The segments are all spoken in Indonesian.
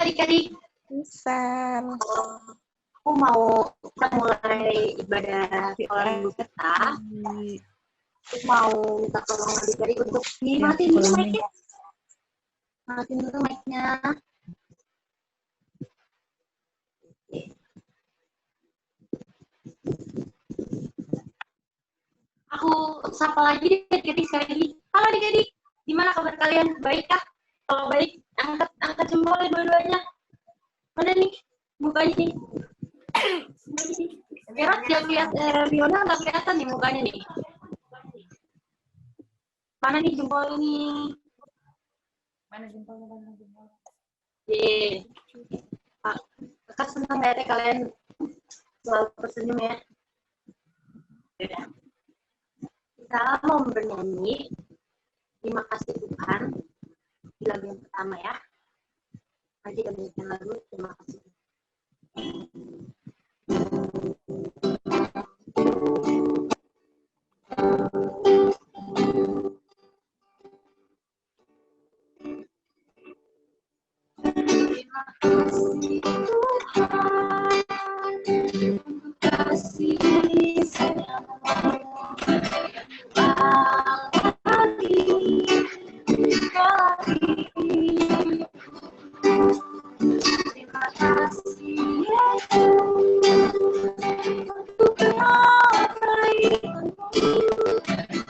adik-adik? Bisa. Aku mau kita mulai ibadah viola dulu kita. Aku mau minta tolong adik-adik untuk dimatiin dulu mic-nya. Matiin dulu mic-nya. Aku sapa lagi deh adik-adik sekali lagi. Halo adik-adik, gimana kabar kalian? Baik kah? Kalau baik, angkat jempol dua-duanya. Mana nih mukanya nih? Berat yang lihat Fiona nggak kelihatan nih mukanya nih. Mana nih jempol ini? Mana jempolnya? Yeay. Kakak senang ya kalian selalu tersenyum ya. Kita mau bernyanyi Terima Kasih Tuhan di lagu yang pertama ya. Nanti kita nyanyikan lagu Terima Kasih Tuhan. Terima kasih Tuhan, terima kasih sayang-Mu terima kasih Yesus untuk kebaikan-Mu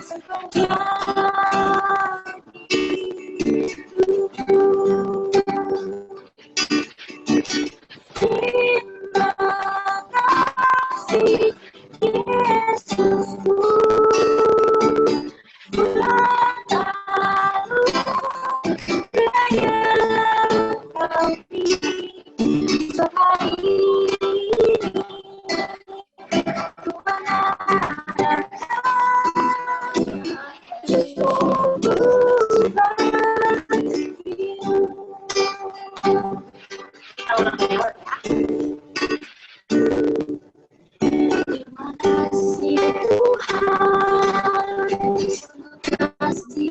sepanjang hidupku. Terima kasih Yesusku, Tuhan lalu raya kami sehari ini Tuhan adakan terima kasih Tuhan, terima kasih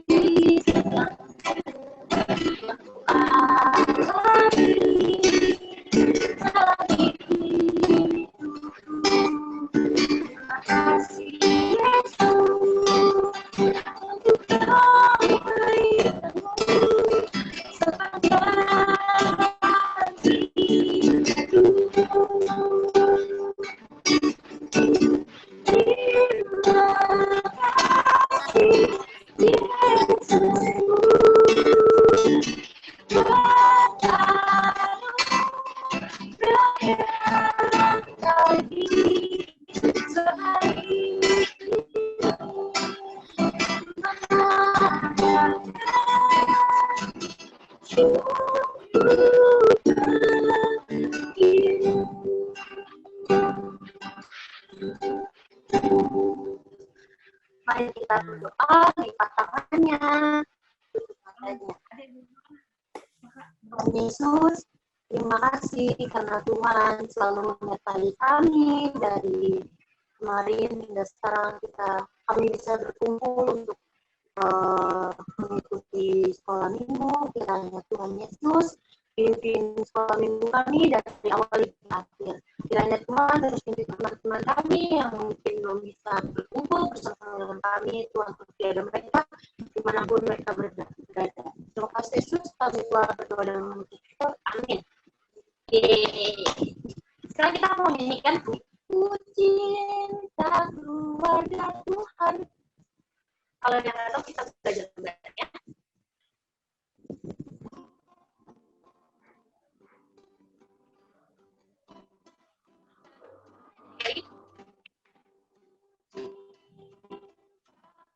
terima kasih Yesus untuk kebaikan-Mu sepanjang hidupku. Terima kasih Yesusku, berangkat lagi sehari mari kita berdoa, lipat tangannya, tutup matanya. Tuhan Yesus, terima kasih karena Tuhan selalu menyertai kami dari kemarin hingga sekarang kami bisa berkumpul untuk mengikuti sekolah minggu. Kiranya Tuhan Yesus pimpin sekolah minggu kami dari awal hingga akhir. Kiranya Tuhan terus pimpin teman-teman kami yang mungkin belum bisa berkumpul bersama dengan kami. Tuhan bertiada mereka dimanapun mereka berada. Terima kasih Yesus, kami telah berdoa dan mengucapkan amin. Sekarang kita mau nyanyikan Ku Cinta Keluarga Tuhan. Kalau yang tahu kita belajar ya.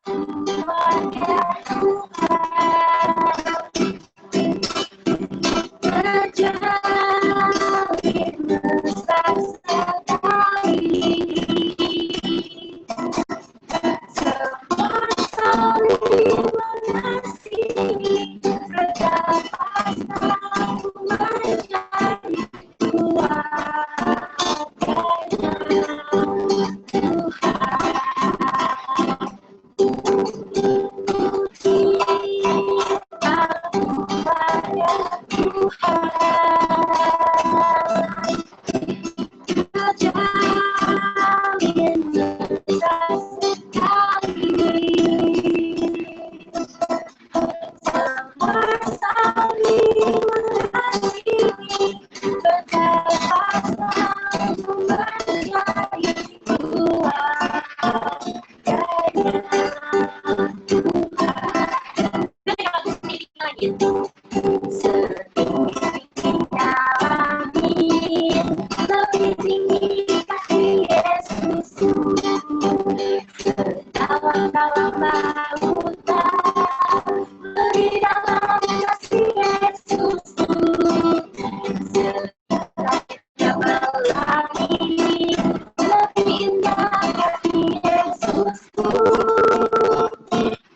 Keluarga Tuhan terjalin mesra sekali, semua saling mengasihi, berdapat menjadi keluarganya Tuhan. Setinggi-tingginya langit, lebih tinggi kasih Yesus. Sedalam-dalam lautan, lebih dalam kasih Yesus. Sedalam langit, lebih indah kasih Yesus.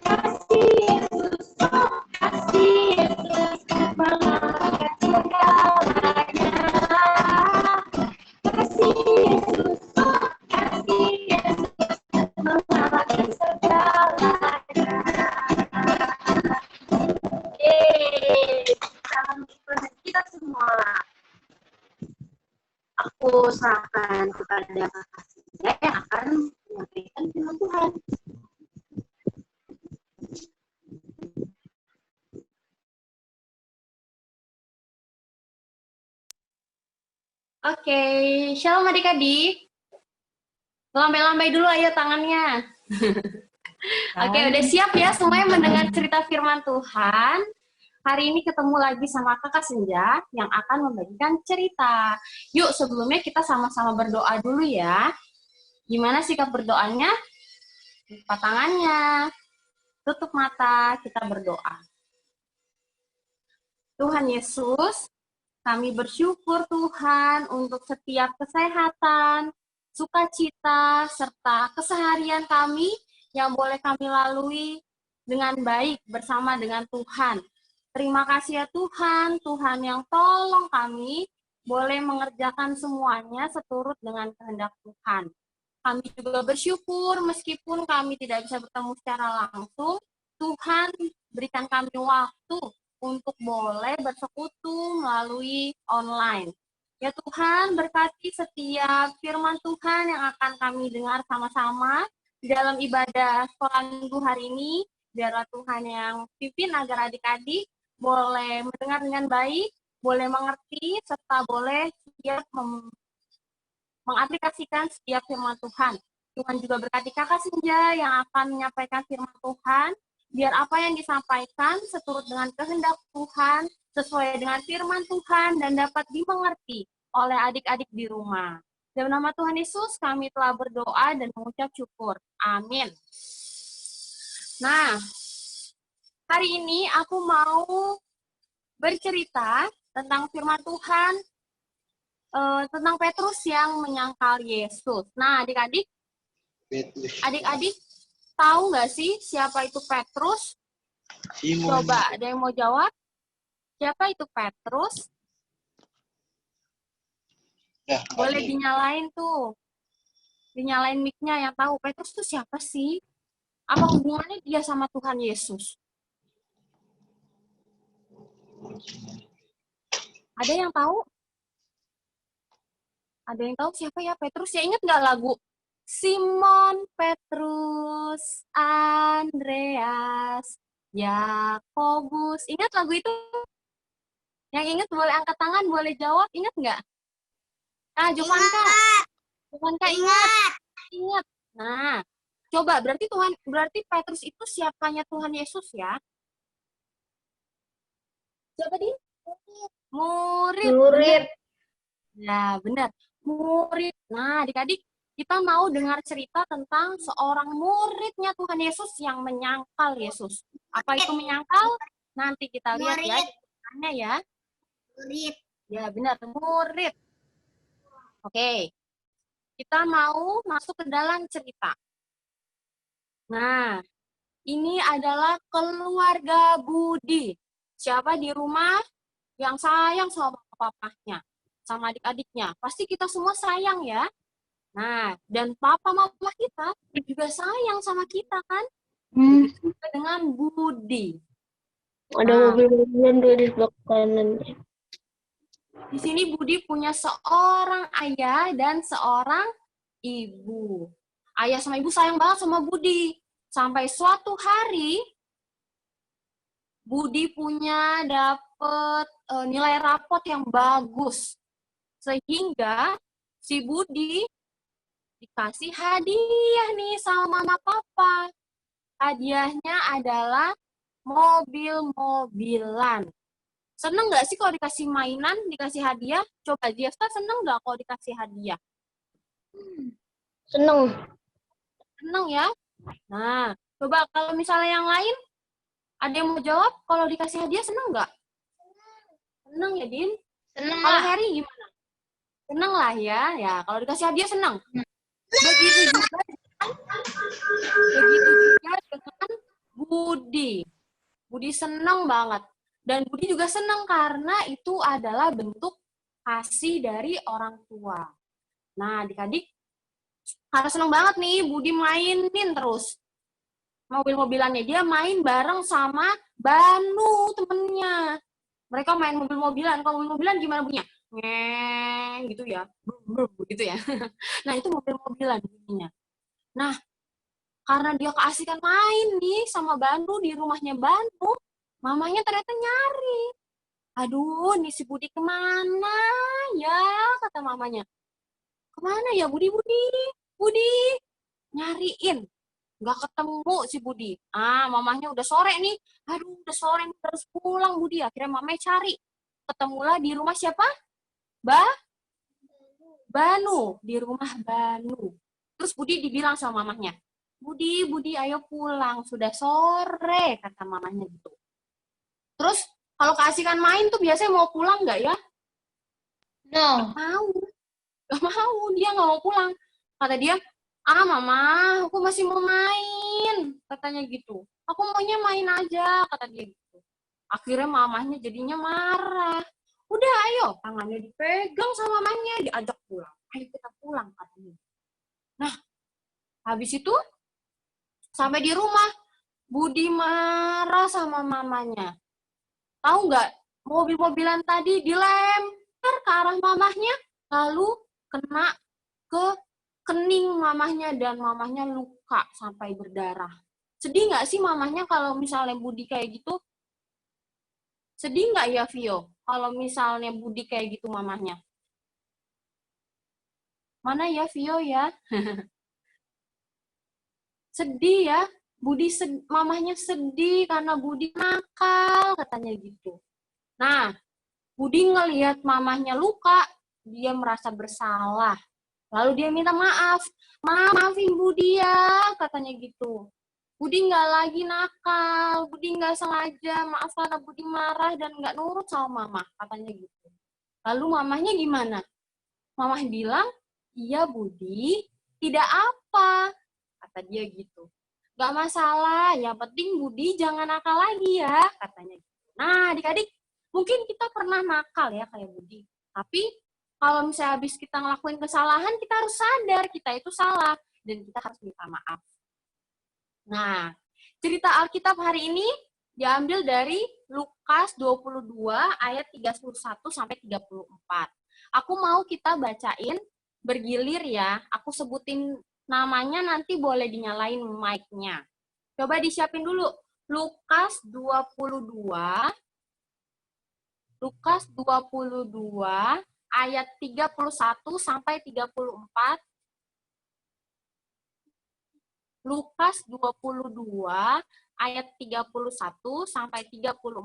Kasih Yesus, kasih Yesus, mengangkat segalanya. Kasih Yesus, kasih Yesus, mengangkat segalanya. Salam kita semua. Aku serahkan kepada Kakak Sinja yang akan menyampaikan firman Tuhan. Oke, shalom adik-adik. Lambai-lambai dulu ayo tangannya. Oke, udah siap ya semuanya mendengar cerita firman Tuhan? Hari ini ketemu lagi sama Kakak Senja yang akan membagikan cerita. Yuk, sebelumnya kita sama-sama berdoa dulu ya. Gimana sikap berdoanya? Buka tangannya, tutup mata, kita berdoa. Tuhan Yesus, kami bersyukur Tuhan untuk setiap kesehatan, sukacita, serta keseharian kami yang boleh kami lalui dengan baik bersama dengan Tuhan. Terima kasih ya Tuhan, Tuhan yang tolong kami boleh mengerjakan semuanya seturut dengan kehendak Tuhan. Kami juga bersyukur meskipun kami tidak bisa bertemu secara langsung, Tuhan berikan kami waktu untuk boleh bersekutu melalui online. Ya Tuhan, berkati setiap firman Tuhan yang akan kami dengar sama-sama di dalam ibadah sekolah minggu hari ini. Biarlah Tuhan yang pimpin agar adik-adik boleh mendengar dengan baik, boleh mengerti, serta boleh siap mengaplikasikan setiap firman Tuhan. Tuhan juga berkati Kakak Senja yang akan menyampaikan firman Tuhan, biar apa yang disampaikan seturut dengan kehendak Tuhan, sesuai dengan firman Tuhan, dan dapat dimengerti oleh adik-adik di rumah. Dalam nama Tuhan Yesus, kami telah berdoa dan mengucap syukur. Amin. Nah, hari ini aku mau bercerita tentang firman Tuhan, tentang Petrus yang menyangkal Yesus. Nah, adik-adik tahu nggak sih siapa itu Petrus? Simon. Coba, ada yang mau jawab? Siapa itu Petrus? Ya, Boleh dinyalain tuh. Dinyalain mic-nya yang tahu. Petrus itu siapa sih? Apa hubungannya dia sama Tuhan Yesus? Ada yang tahu? Ada yang tahu siapa ya Petrus? Ya ingat nggak lagu? Simon, Petrus, Andreas, Yakobus. Ingat lagu itu? Yang ingat boleh angkat tangan, boleh jawab. Ingat nggak? Nah, Jovanka ingat. Ingat. Nah, coba berarti Petrus itu siapanya Tuhan Yesus ya? Siapa dia? Murid. Ya, benar. Murid. Nah, adik-adik, kita mau dengar cerita tentang seorang muridnya Tuhan Yesus yang menyangkal Yesus. Apa itu menyangkal? Nanti kita lihat ya. Tanya ya. Murid. Ya, benar. Murid. Oke. Kita mau masuk ke dalam cerita. Nah, ini adalah keluarga Budi. Siapa di rumah yang sayang sama papanya, sama adik-adiknya? Pasti kita semua sayang ya. Nah, dan papa mama kita juga sayang sama kita kan? Dengan Budi. Ada mobil-mobilan tuh di sebelah kanan. Di sini Budi punya seorang ayah dan seorang ibu. Ayah sama ibu sayang banget sama Budi. Sampai suatu hari Budi dapat nilai rapot yang bagus. Sehingga si Budi dikasih hadiah nih sama mama papa. Hadiahnya adalah mobil-mobilan. Seneng nggak sih kalau dikasih mainan, dikasih hadiah? Coba Jefta seneng nggak kalau dikasih hadiah? Seneng. Seneng ya? Nah, coba kalau misalnya yang lain, ada yang mau jawab kalau dikasih hadiah seneng nggak? Seneng ya, Din? Seneng Kalau lah. Harry gimana? Seneng lah ya. Ya, kalau dikasih hadiah seneng. Begitu juga dengan Budi. Budi seneng banget. Dan Budi juga seneng karena itu adalah bentuk kasih dari orang tua. Nah, adik-adik harus seneng banget nih Budi mainin terus mobil-mobilannya. Dia main bareng sama Banu temennya. Mereka main mobil-mobilan. Kalau mobil-mobilan gimana bunyinya? Ngeng gitu ya. Gitu ya. Nah, itu mobil-mobilan bunyinya. Nah, karena dia keasikan main nih sama Banu di rumahnya Banu, mamanya ternyata nyari. Aduh, nih si Budi kemana ya, kata mamanya. Kemana ya Budi, nyariin. Nggak ketemu si Budi. Mamanya udah sore nih. Aduh, udah sore nih, harus pulang Budi. Akhirnya mamanya cari. Ketemulah di rumah siapa? Banu. Di rumah Banu. Terus Budi dibilang sama mamanya, Budi, ayo pulang. Sudah sore, kata mamanya gitu. Terus, kalau keasikan main tuh biasanya mau pulang nggak ya? No. Gak mau. Dia nggak mau pulang. Kata dia, Mama, aku masih mau main. Katanya gitu. Aku maunya main aja, kata dia gitu. Akhirnya mamanya jadinya marah. Udah, ayo. Tangannya dipegang sama mamanya, diajak pulang. Ayo kita pulang, katanya. Nah, habis itu, sampai di rumah, Budi marah sama mamanya. Tahu nggak, mobil-mobilan tadi dilempar ke arah mamahnya, lalu kena ke kening mamahnya dan mamahnya luka sampai berdarah. Sedih nggak sih mamahnya kalau misalnya Budi kayak gitu? Sedih nggak ya, Vio? Kalau misalnya Budi kayak gitu mamahnya? Mana ya, Vio ya? Sedih ya. Mamahnya sedih karena Budi nakal, katanya gitu. Nah, Budi ngelihat mamahnya luka, dia merasa bersalah. Lalu dia minta maaf. Maafin Budi ya, katanya gitu. Budi nggak lagi nakal, Budi nggak sengaja, maaf karena Budi marah dan nggak nurut sama mama, katanya gitu. Lalu mamahnya gimana? Mamah bilang, iya Budi, tidak apa, kata dia gitu. Nggak masalah, yang penting Budi jangan nakal lagi ya, katanya gitu. Nah, adik-adik, mungkin kita pernah nakal ya kayak Budi. Tapi kalau misalnya habis kita ngelakuin kesalahan, kita harus sadar kita itu salah dan kita harus minta maaf. Nah, cerita Alkitab hari ini diambil dari Lukas 22 ayat 31 sampai 34. Aku mau kita bacain bergilir ya. Aku sebutin namanya, nanti boleh dinyalain mic-nya. Coba disiapin dulu. Lukas 22 ayat 31 sampai 34. Lukas 22 ayat 31 sampai 34.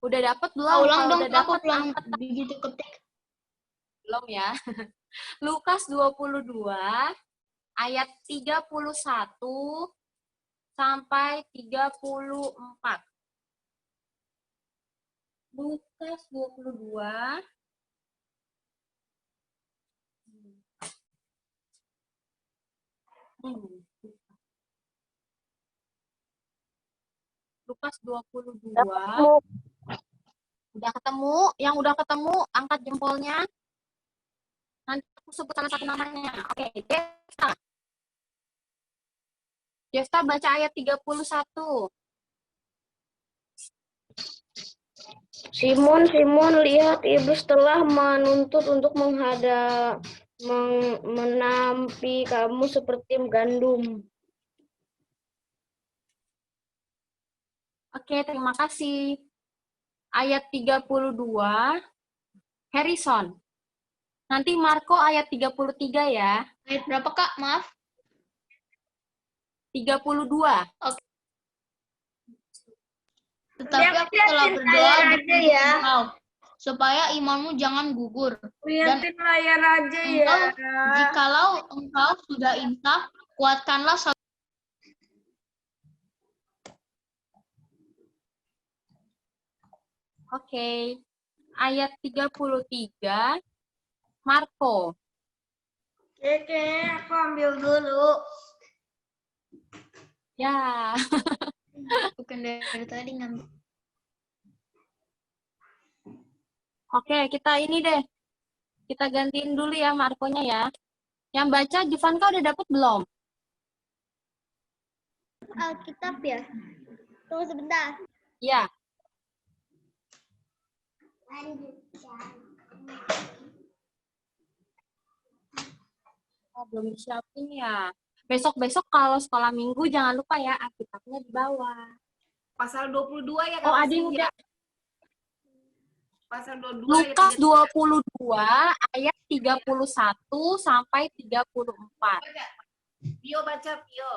Udah dapat belum? Ulang Kalau dong, udah aku dapat belum angkat. begitu ketik. Belum ya. Lukas 22 ayat 31 sampai 34. Lukas 22 Lukas 22. Udah ketemu? Yang udah ketemu, angkat jempolnya. Nanti aku sebut salah satu namanya. Oke, Jefta baca ayat 31. Simon, lihat iblis telah menuntut untuk menampi kamu seperti gandum. Oke, terima kasih. Ayat 32, Harrison. Nanti Marco ayat 33 ya. Ayat berapa, Kak? Maaf. 32. Tetapi aku telah berdoa untuk engkau, supaya imanmu jangan gugur. Dan Lihatin layar aja ya. jikalau engkau sudah insaf, kuatkanlah Oke. Ayat 33, Marco. Oke, aku ambil dulu. Ya. bukan dari tadi ngambil. Oke, kita ini deh. Kita gantiin dulu ya Marco-nya ya. Yang baca Juvanka udah dapet belum? Alkitab ya? Tunggu sebentar. Ya. Oh, belum disiapin ya. Besok-besok kalau sekolah minggu jangan lupa ya Alkitabnya di bawah. Pasal 22 ya Oh, Kak Adi Sinja? udah. Pasal 22 Lukas ya. 22 ayat 31 sampai 34. Pio baca, Pio.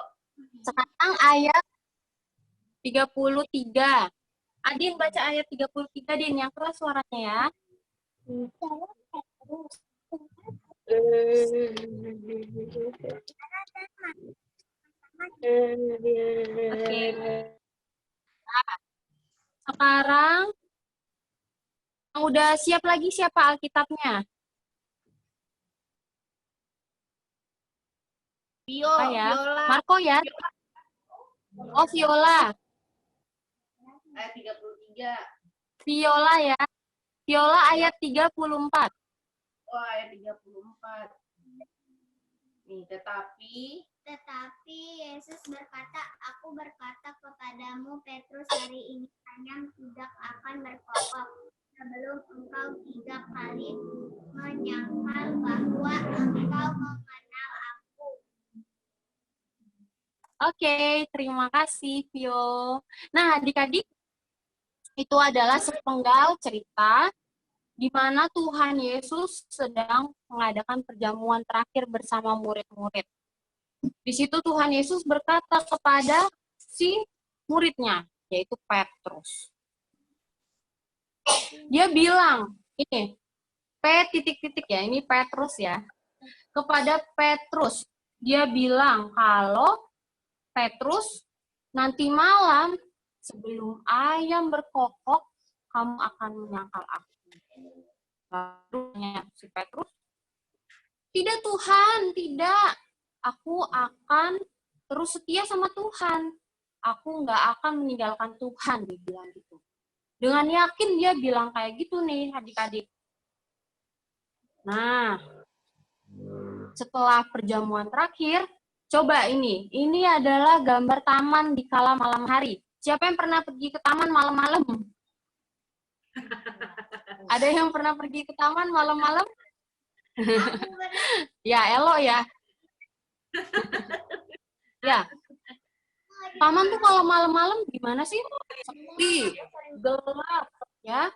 Sekarang ayat 33. Adin baca ayat 33, Din. Yang keras suaranya ya. Oke. Nah, sekarang yang udah siap lagi siapa Alkitabnya? Pio, Apa ya? Viola. Marco ya? Oh, Viola. Ayat 33. Viola ya. Viola ayat 34. Oh, ayat 34. Nih, tetapi Yesus berkata, aku berkata kepadamu Petrus, hari ini kanyang tidak akan berkokok sebelum engkau 3 kali menyangkal bahwa engkau mengenal aku. Oke, terima kasih Vio. Nah, adik-adik, itu adalah sepenggal cerita di mana Tuhan Yesus sedang mengadakan perjamuan terakhir bersama murid-murid. Di situ Tuhan Yesus berkata kepada si muridnya, yaitu Petrus. Dia bilang, ini, P titik-titik ya, ini Petrus ya. Kepada Petrus, dia bilang kalau Petrus, nanti malam sebelum ayam berkokok, kamu akan menyangkal aku. Lalu tanya si Petrus, tidak Tuhan, tidak. Aku akan terus setia sama Tuhan. Aku nggak akan meninggalkan Tuhan, dia bilang gitu. Dengan yakin dia bilang kayak gitu nih adik-adik. Nah, setelah perjamuan terakhir, coba ini adalah gambar taman di kala malam hari. Siapa yang pernah pergi ke taman malam-malam? Ada yang pernah pergi ke taman malam-malam? Ya, Elo ya. Ya. Taman tuh kalau malam-malam gimana sih? Sepi, gelap, ya.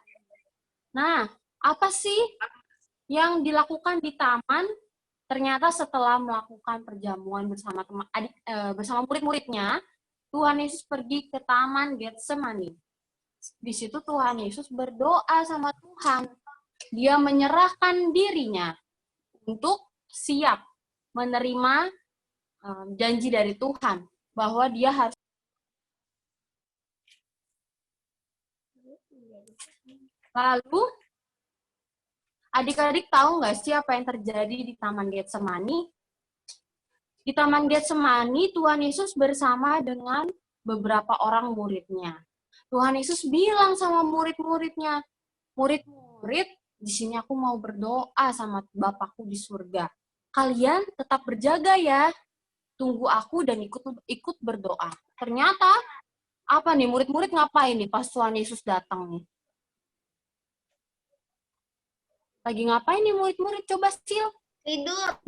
Nah, apa sih yang dilakukan di taman? Ternyata setelah melakukan perjamuan bersama bersama murid-muridnya, Tuhan Yesus pergi ke taman Getsemani. Di situ Tuhan Yesus berdoa sama Tuhan. Dia menyerahkan dirinya untuk siap menerima janji dari Tuhan bahwa dia harus. Lalu adik-adik tahu nggak sih apa yang terjadi di Taman Getsemani? Di Taman Getsemani, Tuhan Yesus bersama dengan beberapa orang muridnya. Tuhan Yesus bilang sama murid-muridnya, murid-murid, di sini aku mau berdoa sama Bapakku di surga. Kalian tetap berjaga ya, tunggu aku dan ikut berdoa. Ternyata, apa nih, murid-murid ngapain nih pas Tuhan Yesus datang nih? Lagi ngapain nih murid-murid? Coba Sil. Tidur.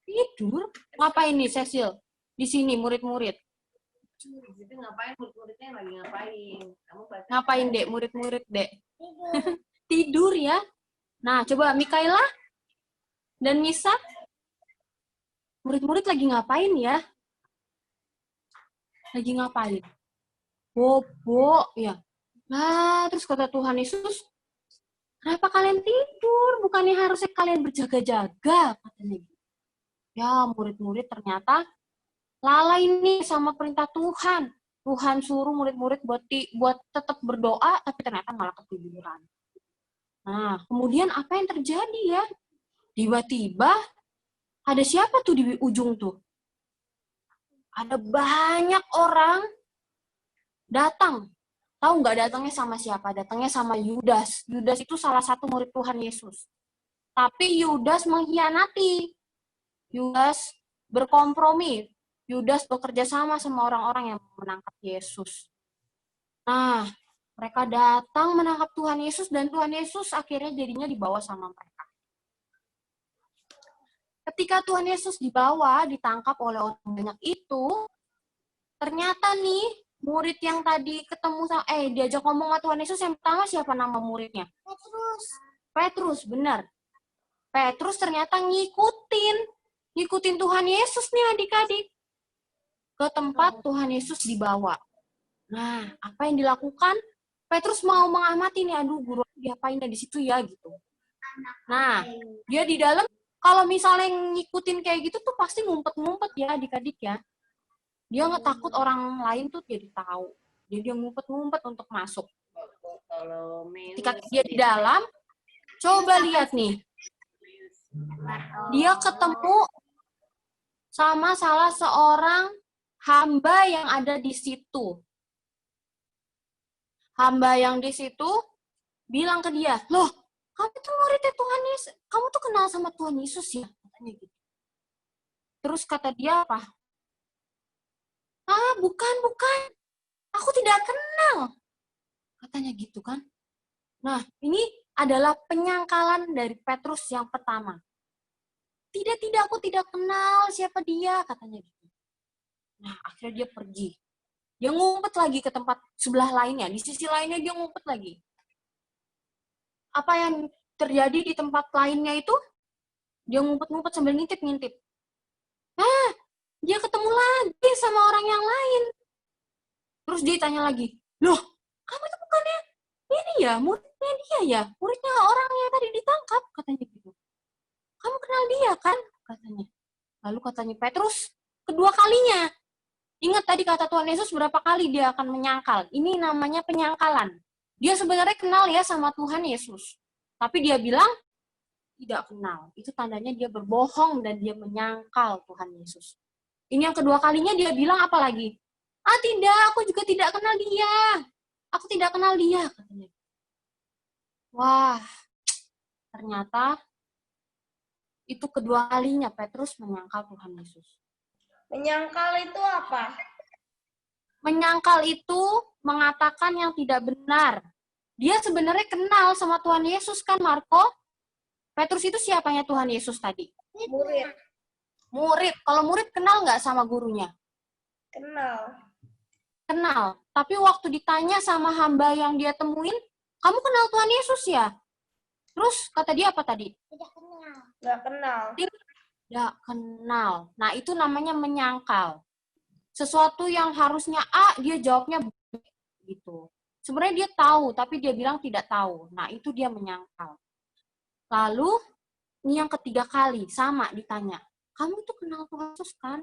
Tidur? Ngapain nih Cecil? Di sini murid-murid. di situ ngapain murid-muridnya lagi ngapain? Kamu baca. Ngapain Dek? Murid-murid Dek. Tidur ya. Nah, coba Mikaela dan Misa. Murid-murid lagi ngapain ya? lagi ngapain? Bobo, ya. Nah, terus kata Tuhan Yesus, kenapa kalian tidur? Bukannya harusnya kalian berjaga-jaga, katanya. Ya, murid-murid ternyata lalai nih sama perintah Tuhan. Tuhan suruh murid-murid buat tetap berdoa, tapi ternyata malah ketiduran. Nah, kemudian apa yang terjadi ya? Tiba-tiba ada siapa tuh di ujung tuh? Ada banyak orang datang. Tahu nggak datangnya sama siapa? Datangnya sama Yudas. Yudas itu salah satu murid Tuhan Yesus. Tapi Yudas mengkhianati. Yudas berkompromi. Yudas bekerja sama orang-orang yang menangkap Yesus. Nah, mereka datang menangkap Tuhan Yesus dan Tuhan Yesus akhirnya jadinya dibawa sama mereka. Ketika Tuhan Yesus dibawa, ditangkap oleh orang banyak itu, ternyata nih, murid yang tadi ketemu sama diajak ngomong sama Tuhan Yesus yang pertama siapa nama muridnya? Petrus, benar. Petrus ternyata ngikutin Tuhan Yesus nih adik-adik. Ke tempat Tuhan Yesus dibawa. Nah, apa yang dilakukan? Petrus mau mengamati nih, aduh guru diapain di situ ya gitu. Nah, dia di dalam kalau misalnya ngikutin kayak gitu tuh pasti ngumpet-ngumpet ya adik-adik ya. Dia nggak takut orang lain tuh jadi tahu. Jadi dia ngumpet-ngumpet untuk masuk. Ketika dia di dalam, coba lihat nih. Dia ketemu sama salah seorang hamba yang ada di situ. Hamba yang di situ bilang ke dia, loh, kamu tuh muridnya Tuhan Yesus. Kamu tuh kenal sama Tuhan Yesus ya? Katanya gitu. Terus kata dia apa? Ah, bukan. Aku tidak kenal. Katanya gitu kan. Nah, ini adalah penyangkalan dari Petrus yang pertama. Tidak, aku tidak kenal siapa dia, katanya gitu. Nah, akhirnya dia pergi. Dia ngumpet lagi ke tempat sebelah lainnya. Di sisi lainnya dia ngumpet lagi. Apa yang terjadi di tempat lainnya itu? Dia ngumpet-ngumpet sambil ngintip-ngintip. Nah, dia ketemu lagi sama orang yang lain. Terus dia tanya lagi, loh, kamu itu bukannya ini ya, muridnya dia ya? Muridnya orang yang tadi ditangkap, katanya gitu. Kamu kenal dia kan? Katanya. Lalu katanya Petrus, kedua kalinya. Ingat tadi kata Tuhan Yesus berapa kali dia akan menyangkal. Ini namanya penyangkalan. Dia sebenarnya kenal ya sama Tuhan Yesus. Tapi dia bilang, tidak kenal. Itu tandanya dia berbohong dan dia menyangkal Tuhan Yesus. Ini yang kedua kalinya dia bilang apa lagi? Ah tidak, aku juga tidak kenal dia. Aku tidak kenal dia, katanya. Wah, ternyata itu kedua kalinya Petrus menyangkal Tuhan Yesus. Menyangkal itu apa? Menyangkal itu mengatakan yang tidak benar. Dia sebenarnya kenal sama Tuhan Yesus kan, Marco? Petrus itu siapanya Tuhan Yesus tadi? Murid. Murid. Kalau murid kenal nggak sama gurunya? Kenal. Tapi waktu ditanya sama hamba yang dia temuin, kamu kenal Tuhan Yesus ya? Terus kata dia apa tadi? Nggak kenal. Tidak kenal. Nah, itu namanya menyangkal. Sesuatu yang harusnya A, dia jawabnya B. Gitu. Sebenarnya dia tahu, tapi dia bilang tidak tahu. Nah, itu dia menyangkal. Lalu, ini yang ketiga kali, sama ditanya. Kamu itu kenal Tuhan Yesus kan?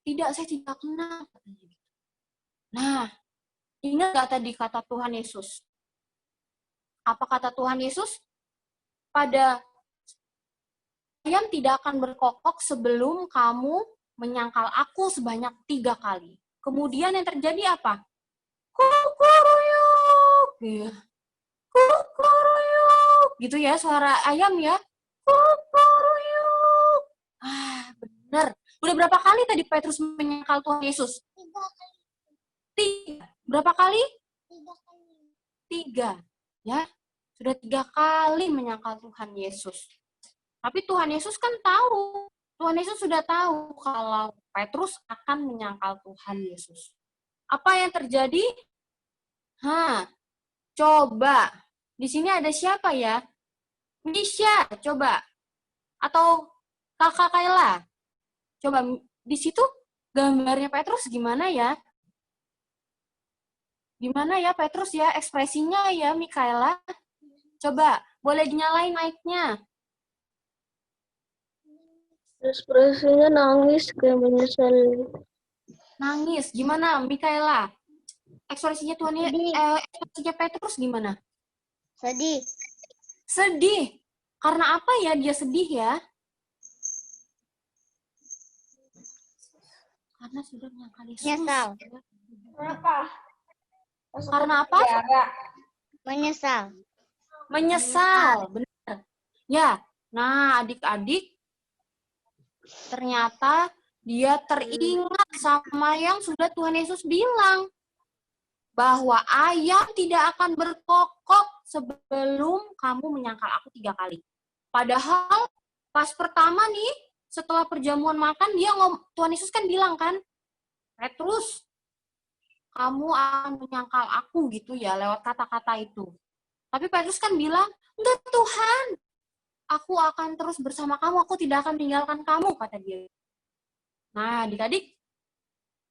Tidak, saya tidak kenal. Nah, ingat gak tadi kata Tuhan Yesus? Apa kata Tuhan Yesus? Pada ayam tidak akan berkokok sebelum kamu menyangkal aku sebanyak 3 kali. Kemudian yang terjadi apa? Kukuruyuk. Ya. Kukuruyuk. Gitu ya suara ayam ya. Kukuruyuk. Ah, benar. Udah berapa kali tadi Petrus menyangkal Tuhan Yesus? 3 kali. 3. Berapa kali? 3 kali. 3. Ya. Sudah 3 kali menyangkal Tuhan Yesus. Tapi Tuhan Yesus kan tahu. Tuhan Yesus sudah tahu kalau Petrus akan menyangkal Tuhan Yesus. Apa yang terjadi? Coba. Di sini ada siapa ya? Misha, coba. Atau Kakak Kayla. Coba, di situ gambarnya Petrus gimana ya? Gimana ya Petrus ya ekspresinya ya Mikaela? Coba, boleh dinyalain mic-nya. Ekspresinya nangis kayak menyesal. Nangis. Gimana Mikaela? Ekspresinya ekspresinya Petrus gimana? Sedih. Sedih. Karena apa ya dia sedih ya? Karena sudah menyangkal Yesus. Menyesal. Kenapa? Karena apa? Menyesal. Menyesal. Benar. Ya. Nah, adik-adik, ternyata dia teringat sama yang sudah Tuhan Yesus bilang. Bahwa ayam tidak akan berkokok sebelum kamu menyangkal aku 3 kali. Padahal pas pertama nih, setelah perjamuan makan, Tuhan Yesus kan bilang kan, Petrus, kamu akan menyangkal aku gitu ya, lewat kata-kata itu. Tapi Petrus kan bilang, enggak Tuhan, aku akan terus bersama kamu, aku tidak akan meninggalkan kamu, kata dia. Nah, adik-adik,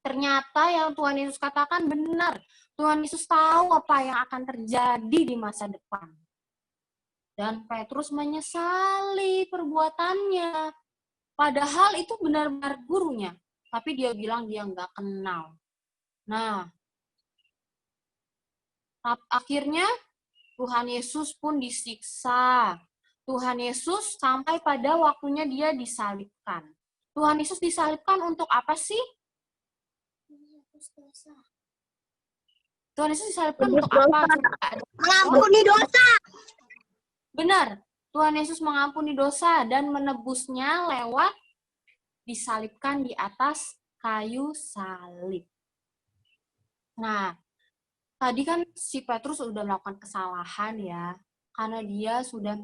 ternyata yang Tuhan Yesus katakan benar. Tuhan Yesus tahu apa yang akan terjadi di masa depan. Dan Petrus menyesali perbuatannya. Padahal itu benar-benar gurunya. Tapi dia bilang dia nggak kenal. Nah, akhirnya Tuhan Yesus pun disiksa. Tuhan Yesus sampai pada waktunya dia disalibkan. Tuhan Yesus disalibkan untuk apa sih? Tuhan Yesus disalibkan untuk apa? Mengampuni dosa. Benar. Tuhan Yesus mengampuni dosa dan menebusnya lewat disalibkan di atas kayu salib. Nah, tadi kan si Petrus sudah melakukan kesalahan ya, karena dia sudah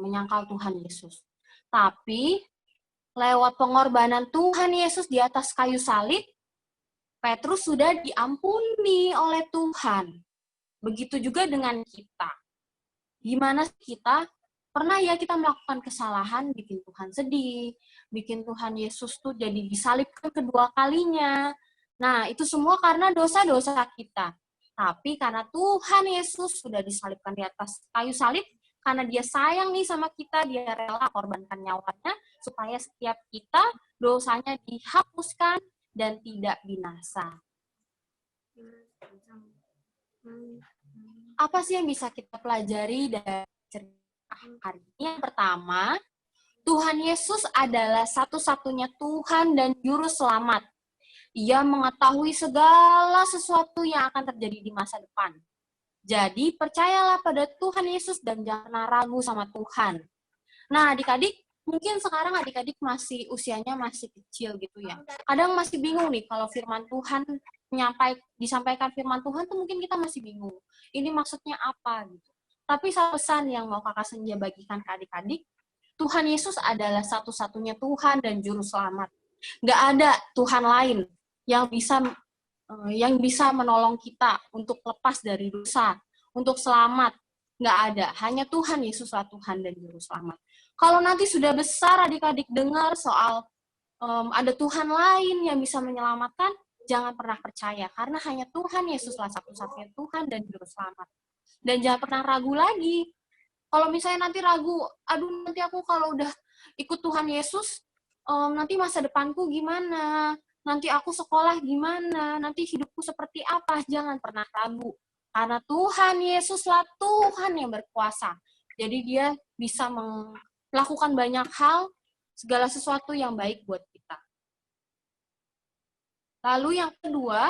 menyangkal Tuhan Yesus. Tapi, lewat pengorbanan Tuhan Yesus di atas kayu salib, Petrus sudah diampuni oleh Tuhan. Begitu juga dengan kita. Gimana kita? Pernah ya kita melakukan kesalahan, bikin Tuhan sedih, bikin Tuhan Yesus tuh jadi disalibkan kedua kalinya. Nah, itu semua karena dosa-dosa kita. Tapi karena Tuhan Yesus sudah disalibkan di atas kayu salib, karena dia sayang nih sama kita, dia rela korbankan nyawanya, supaya setiap kita dosanya dihapuskan dan tidak binasa. Apa sih yang bisa kita pelajari dari cerita hari ini? Yang pertama, Tuhan Yesus adalah satu-satunya Tuhan dan Juru Selamat. Ia mengetahui segala sesuatu yang akan terjadi di masa depan. Jadi, percayalah pada Tuhan Yesus dan jangan ragu sama Tuhan. Nah, adik-adik, mungkin sekarang adik-adik usianya masih kecil gitu ya. Kadang masih bingung nih kalau firman Tuhan disampaikan firman Tuhan tuh mungkin kita masih bingung. Ini maksudnya apa gitu. Tapi satu pesan yang mau Kakak Senja bagikan ke adik-adik, Tuhan Yesus adalah satu-satunya Tuhan dan Juru Selamat. Nggak ada Tuhan lain yang bisa menolong kita untuk lepas dari dosa, untuk selamat. Nggak ada. Hanya Tuhan Yesuslah Tuhan dan Juru Selamat. Kalau nanti sudah besar adik-adik dengar soal ada Tuhan lain yang bisa menyelamatkan, jangan pernah percaya. Karena hanya Tuhan Yesuslah satu-satunya Tuhan dan Juru Selamat. Dan jangan pernah ragu lagi. Kalau misalnya nanti ragu, aduh nanti aku kalau udah ikut Tuhan Yesus, nanti masa depanku gimana? Nanti aku sekolah gimana? Nanti hidupku seperti apa? Jangan pernah ragu. Karena Tuhan Yesuslah Tuhan yang berkuasa. Jadi dia bisa melakukan banyak hal, segala sesuatu yang baik buat kita. Lalu yang kedua,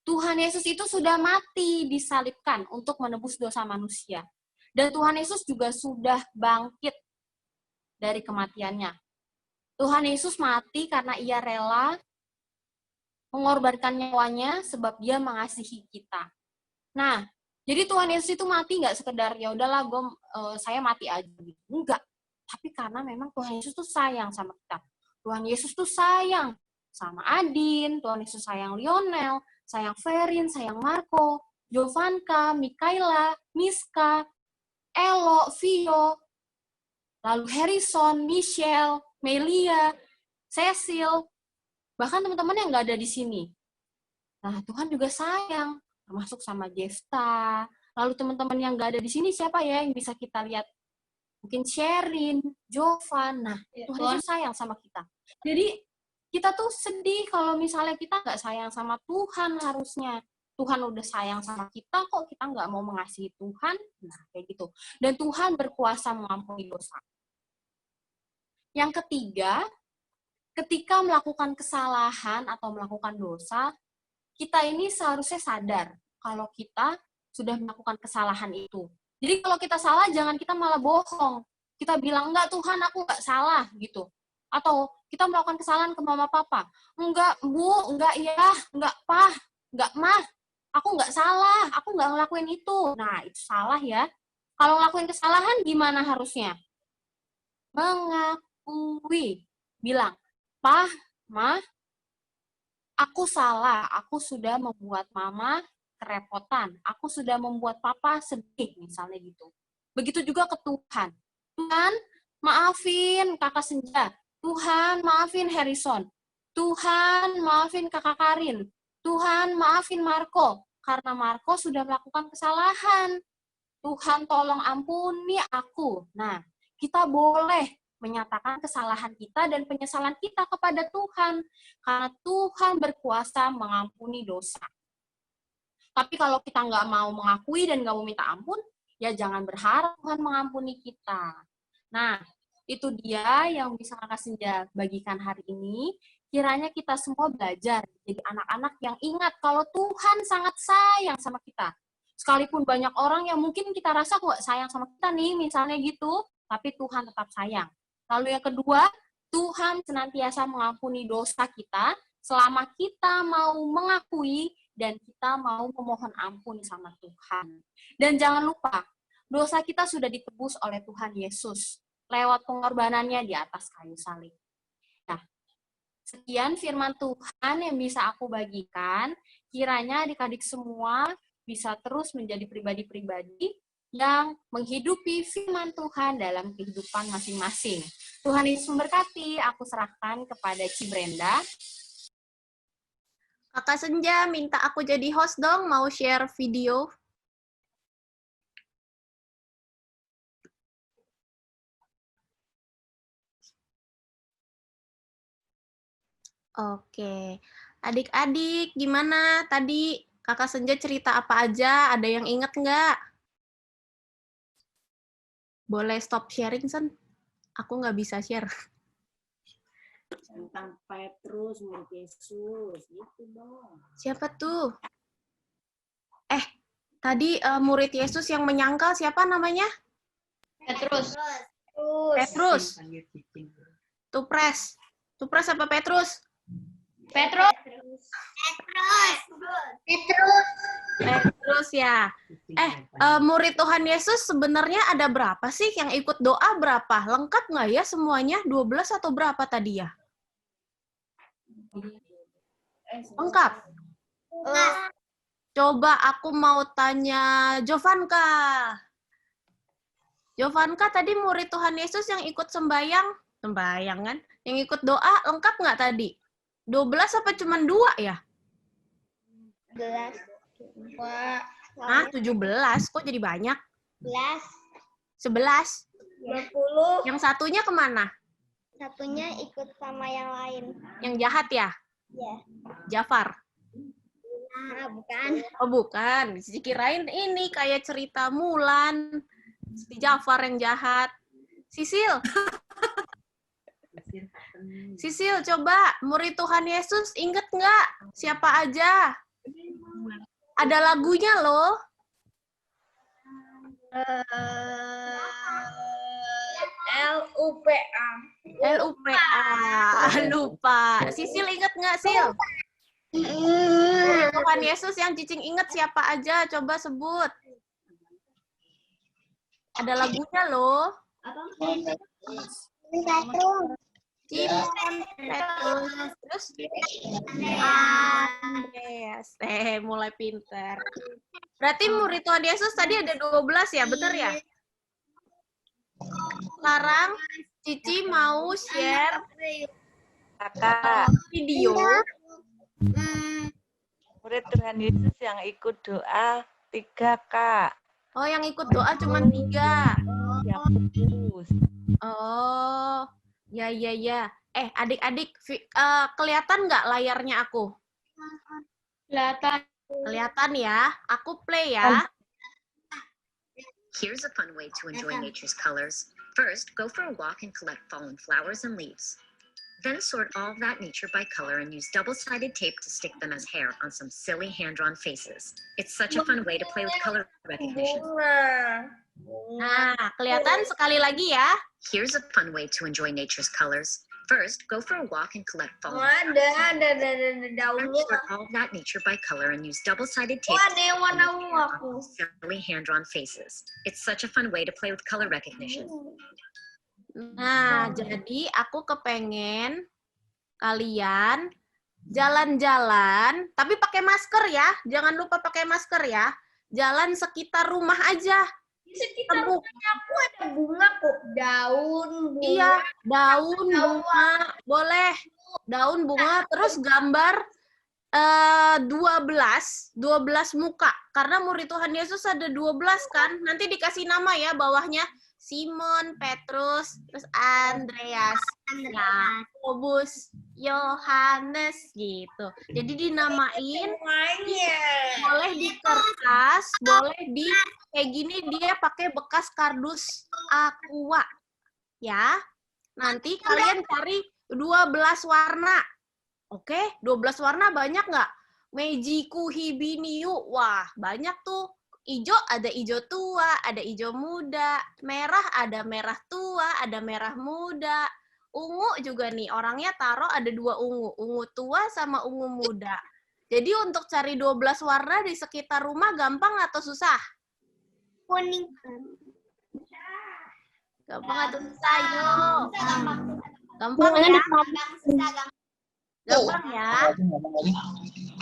Tuhan Yesus itu sudah mati disalibkan untuk menebus dosa manusia. Dan Tuhan Yesus juga sudah bangkit dari kematiannya. Tuhan Yesus mati karena ia rela mengorbankan nyawanya sebab dia mengasihi kita. Nah, jadi Tuhan Yesus itu mati nggak sekedar ya udahlah saya mati aja. Enggak. Tapi karena memang Tuhan Yesus tuh sayang sama kita. Tuhan Yesus tuh sayang sama Adin, Tuhan Yesus sayang Lionel, sayang Ferin, sayang Marco, Jovanka, Mikaela, Miska, Elo, Vio, lalu Harrison, Michelle, Melia, Cecil, Bahkan teman-teman yang nggak ada di sini. Nah, Tuhan juga sayang, termasuk sama Jefta. Lalu teman-teman yang nggak ada di sini siapa ya yang bisa kita lihat? Mungkin Sherin, Jovan. Nah, Tuhan itu sayang sama kita. Jadi, kita tuh sedih kalau misalnya kita nggak sayang sama Tuhan harusnya. Tuhan udah sayang sama kita, kok kita nggak mau mengasihi Tuhan? Nah, kayak gitu. Dan Tuhan berkuasa mengampuni dosa. Yang ketiga, ketika melakukan kesalahan atau melakukan dosa, kita ini seharusnya sadar kalau kita sudah melakukan kesalahan itu. Jadi kalau kita salah, jangan kita malah bohong. Kita bilang, enggak Tuhan, aku enggak salah, gitu. Atau kita melakukan kesalahan ke mama papa. Enggak, Bu, enggak ya, enggak Pah, enggak Mah. Aku enggak salah, aku enggak ngelakuin itu. Nah, itu salah ya. Kalau ngelakuin kesalahan, gimana harusnya? Mengakui. Bilang, Pah, Mah, aku salah, aku sudah membuat mama kerepotan, aku sudah membuat papa sedih, misalnya gitu. Begitu juga ke Tuhan. Tuhan, maafin kakak Senja. Tuhan, maafin Harrison. Tuhan, maafin kakak Karin. Tuhan, maafin Marco. Karena Marco sudah melakukan kesalahan. Tuhan, tolong ampuni aku. Nah, kita boleh menyatakan kesalahan kita dan penyesalan kita kepada Tuhan. Karena Tuhan berkuasa mengampuni dosa. Tapi kalau kita nggak mau mengakui dan nggak mau minta ampun, ya jangan berharap Tuhan mengampuni kita. Nah, itu dia yang bisa Kakak Senja bagikan hari ini. Kiranya kita semua belajar jadi anak-anak yang ingat kalau Tuhan sangat sayang sama kita. Sekalipun banyak orang yang mungkin kita rasa kok sayang sama kita nih, misalnya gitu, tapi Tuhan tetap sayang. Lalu yang kedua, Tuhan senantiasa mengampuni dosa kita selama kita mau mengakui dan kita mau memohon ampun sama Tuhan. Dan jangan lupa, dosa kita sudah ditebus oleh Tuhan Yesus lewat pengorbanannya di atas kayu salib. Nah, sekian firman Tuhan yang bisa aku bagikan. Kiranya adik-adik semua bisa terus menjadi pribadi-pribadi yang menghidupi firman Tuhan dalam kehidupan masing-masing. Tuhan Yesus memberkati. Aku serahkan kepada Ci Brenda. Kakak Senja minta aku jadi host dong, mau share video. Oke, adik-adik gimana tadi Kakak Senja cerita apa aja? Ada yang inget nggak? Boleh stop sharing, Sen? Aku nggak bisa share. Tentang Petrus, murid Yesus, gitu dong. Siapa tuh? Tadi murid Yesus yang menyangkal siapa namanya? Petrus. Petrus. Tupres. Tupres apa Petrus? Petrus. Petrus ya. Murid Tuhan Yesus sebenarnya ada berapa sih yang ikut doa berapa? Lengkap nggak ya semuanya? 12 atau berapa tadi ya? Lengkap. Coba aku mau tanya Jovanka. Jovanka tadi murid Tuhan Yesus yang ikut sembahyang kan? Yang ikut doa lengkap nggak tadi? 12 apa cuma 2 ya? 11. Nah, 17. Kok jadi banyak? 11. 20. Yang satunya kemana? Satunya ikut sama yang lain. Yang jahat ya? Ya. Jafar. Nah, bukan. Oh, bukan. Dikirain ini kayak cerita Mulan. Si Jafar yang jahat. Sisil. Sisil, coba murid Tuhan Yesus inget nggak? Siapa aja? Ada lagunya loh. LUPA. Lupa. Sisil inget nggak, Sil? Murid Tuhan Yesus yang Cicing inget siapa aja? Coba sebut. Ada lagunya loh. Terus Andreas. Mulai pinter. Berarti murid Tuhan Yesus tadi ada 12 ya, betul ya? Sekarang Cici mau share Kakak, Video. murid Tuhan Yesus yang ikut doa 3, Kak. Oh, yang ikut doa cuma 3. Ya, bagus. Oh, ya. Adik-adik, kelihatan nggak layarnya aku? Kelihatan. Kelihatan ya. Aku play ya. Here's a fun way to enjoy nature's colors. First, go for a walk and collect fallen flowers and leaves. Then sort all of that nature by color and use double-sided tape to stick them as hair on some silly hand-drawn faces. It's such a fun way to play with color recognition. Nah, kelihatan sekali lagi ya. Here's a fun way to enjoy nature's colors. First, go for a walk and collect fallen Ada Then daunnya. sort all of that nature by color and use double-sided tape Ada yang to warna stick ungu them aku. on silly hand-drawn faces. It's such a fun way to play with color recognition. Nah, jadi aku kepengen kalian jalan-jalan, tapi pakai masker ya. Jangan lupa pakai masker ya. Jalan sekitar rumah aja. Di sekitar rumahnya aku ada bunga kok. Daun, bunga. Iya, daun, bunga, boleh. Daun, bunga, terus gambar 12 muka. Karena murid Tuhan Yesus ada 12 kan. Nanti dikasih nama ya bawahnya. Simon, Petrus, terus Andreas, Yakobus, Yohanes gitu. Jadi dinamain, boleh di kertas, boleh di kayak gini dia pakai bekas kardus aqua. Ya. Nanti kalian cari 12 warna. Oke, 12 warna banyak nggak? Mejiku hibiniu. Wah, banyak tuh. Ijo ada ijo tua, ada ijo muda. Merah ada merah tua, ada merah muda. Ungu juga nih, orangnya taruh ada 2 ungu. Ungu tua sama ungu muda. Jadi untuk cari 12 warna di sekitar rumah gampang atau susah? Kuning. Gampang atau susah, yuk? Gampang ya? Gampang ya?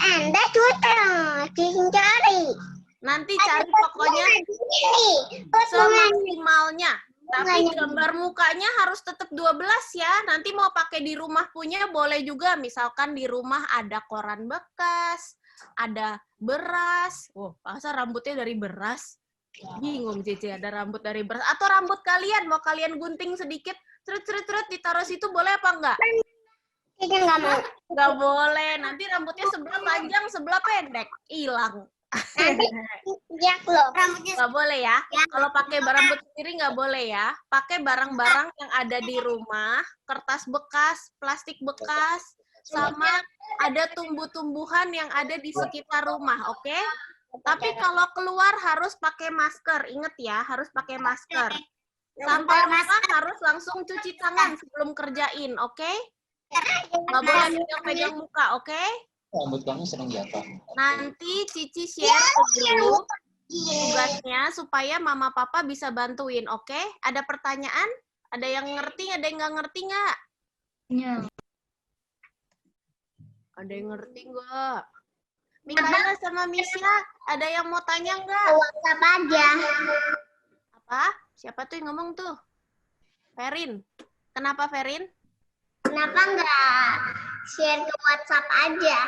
Anda susah, cari. Nanti cari pokoknya semaksimalnya. Tapi gambar mukanya harus tetap 12 ya. Nanti mau pakai di rumah punya boleh juga. Misalkan di rumah ada koran bekas, ada beras. Oh, masa rambutnya dari beras? Bingung Cici, ada rambut dari beras. Atau rambut kalian, mau kalian gunting sedikit, cerut ditaruh situ boleh apa enggak? Tidak nggak mau. Nggak boleh. Nanti rambutnya sebelah panjang, sebelah pendek. Hilang. Jak loh. Nggak boleh ya. Kalau pakai rambut sendiri nggak boleh ya. Pakai barang-barang yang ada di rumah, kertas bekas, plastik bekas, sama ada tumbuh-tumbuhan yang ada di sekitar rumah, oke? Tapi kalau keluar harus pakai masker. Ingat ya, harus pakai masker. Sampai rumah harus langsung cuci tangan sebelum kerjain, oke? Nggak boleh pegang-pegang muka, oke? Rambut kamu sering jatuh. Nanti Cici share ke grup tugasnya supaya mama papa bisa bantuin, oke? Ada pertanyaan? Ada yang ngerti, ada yang nggak ngerti nggak? Ya. Ada yang ngerti nggak? Mikaela sama Misha, ada yang mau tanya nggak? WhatsApp aja. Apa? Siapa tuh yang ngomong tuh? Ferin. Kenapa Ferin? Kenapa nggak share ke WhatsApp aja?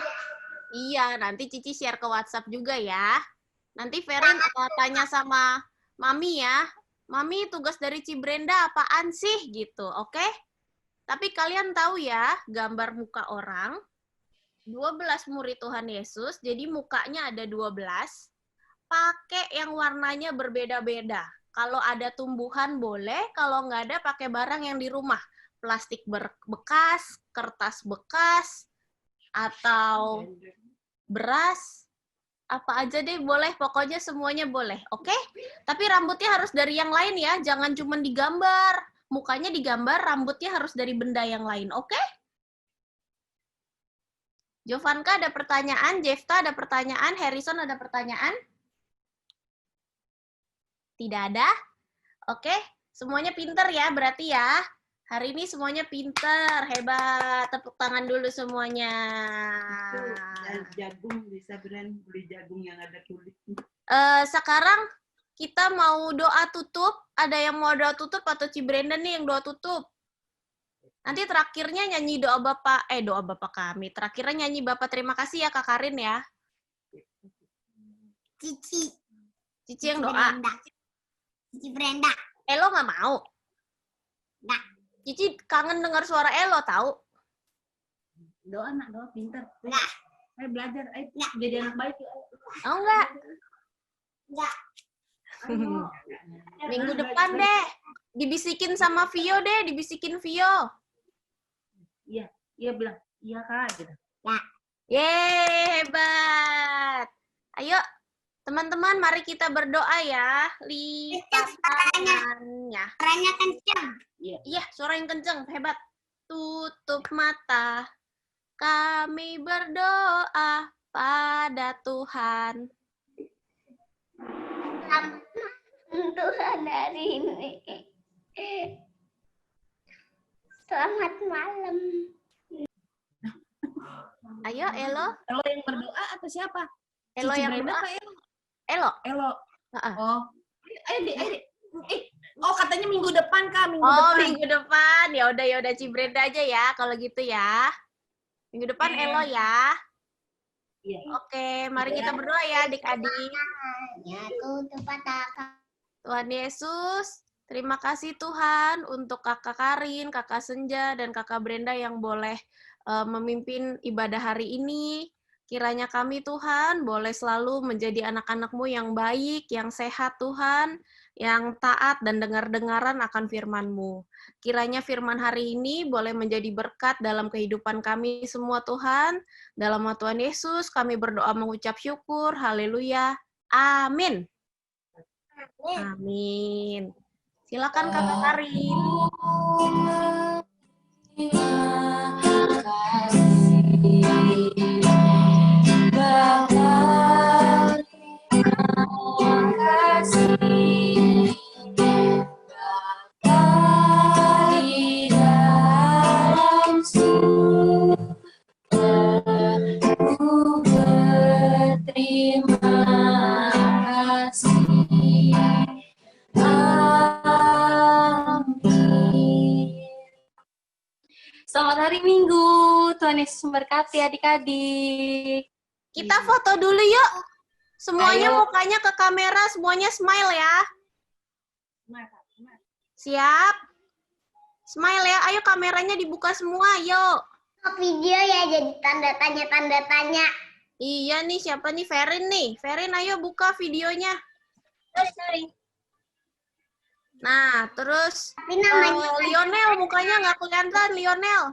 Iya, nanti Cici share ke WhatsApp juga ya. Nanti Ferin tanya sama Mami ya. Mami, tugas dari Cibrenda apaan sih? Gitu, oke? Tapi kalian tahu ya, gambar muka orang, 12 murid Tuhan Yesus, jadi mukanya ada 12, pakai yang warnanya berbeda-beda. Kalau ada tumbuhan boleh, kalau nggak ada pakai barang yang di rumah. Plastik bekas, kertas bekas, atau beras, apa aja deh boleh, pokoknya semuanya boleh, oke? Tapi rambutnya harus dari yang lain ya, jangan cuma digambar. Mukanya digambar, rambutnya harus dari benda yang lain, oke? Jovanka ada pertanyaan, Jefta ada pertanyaan, Harrison ada pertanyaan? Tidak ada? Oke, semuanya pinter ya berarti ya. Hari ini semuanya pinter, hebat. Tepuk tangan dulu semuanya. Jagung bisa beli jagung yang ada kulitnya. Sekarang kita mau doa tutup. Ada yang mau doa tutup atau Cibrenda nih yang doa tutup? Nanti terakhirnya nyanyi doa Bapak kami. Terakhirnya nyanyi Bapak terima kasih ya Kak Karin ya. Cici. Cici yang doa. Cici Brenda. Elo nggak mau? Nggak. Cici kangen dengar suara Elo tahu. Doa nak, doa pinter. Nggak. Ayo belajar, ayo Nggak. jadi anak baik. Mau nggak? Nggak. Minggu depan deh. Dibisikin sama Vio deh, dibisikin Vio. Iya bilang, iya Kak. Gitu. Yeay, hebat. Ayo, teman-teman, mari kita berdoa ya. Lipat tangannya. Suaranya kencang. Iya, suara yang kenceng, hebat. Tutup mata. Kami berdoa pada Tuhan. Tuhan hari ini. Selamat malam. Ayo, Elo. Elo yang berdoa atau siapa? Elo Cici yang Brenda berdoa. apa Elo? Elo. Elo. Heeh. Oh. Ayo deh. Oh, katanya minggu depan Kak, minggu Oh, depan. minggu depan. Ya udah Cibrenda aja ya kalau gitu ya. Minggu depan Elo ya. Iya. Oke, mari kita berdoa ya adik-adik. Ya, tutup mata. Tuhan Yesus, terima kasih Tuhan untuk Kakak Karin, Kakak Senja, dan Kakak Brenda yang boleh memimpin ibadah hari ini. Kiranya kami Tuhan boleh selalu menjadi anak-anak-Mu yang baik, yang sehat Tuhan, yang taat dan dengar-dengaran akan firman-Mu. Kiranya firman hari ini boleh menjadi berkat dalam kehidupan kami semua Tuhan. Dalam nama Tuhan Yesus kami berdoa mengucap syukur. Haleluya. Amin. Amin. Silakan Kakak Karin. Selamat hari Minggu. Tuhan Yesus memberkati adik-adik. Kita foto dulu yuk. Semuanya Ayo. mukanya ke kamera, semuanya smile ya. Siap? Smile ya. Ayo kameranya dibuka semua, yuk. Video ya jadi tanda tanya. Iya nih, siapa nih? Ferin nih. Ferin, ayo buka videonya. Sorry. Nah, terus Tapi namanya Lionel, mukanya nggak kelihatan, Lionel.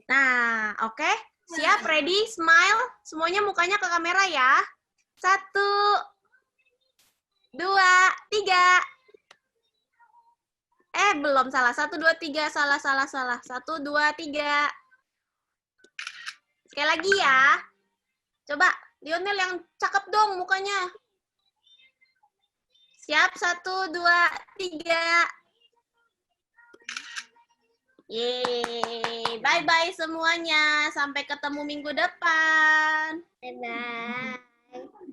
Nah, oke. Siap, ready, smile. Semuanya mukanya ke kamera ya. 1, 2, 3. Belum, salah. 1, 2, 3. Salah. 1, 2, 3. Sekali lagi ya. Coba, Lionel yang cakep dong mukanya. Siap, 1, 2, 3. Yeay, bye-bye semuanya. Sampai ketemu minggu depan. Bye-bye.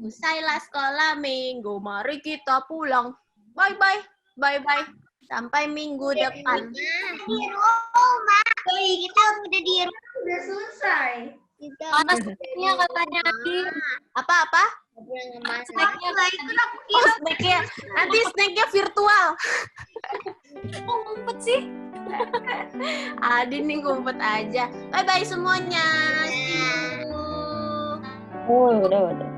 Usailah sekolah minggu, mari kita pulang. Bye-bye, bye-bye. Sampai minggu depan. Di rumah. Kita udah di rumah. Udah selesai. Mana snacknya katanya Adik? Apa-apa? Snacknya Oh, snacknya. Nanti snacknya virtual. kok ngumpet sih? Adi nih ngumpet aja. Bye-bye semuanya. See you. Oh, udah.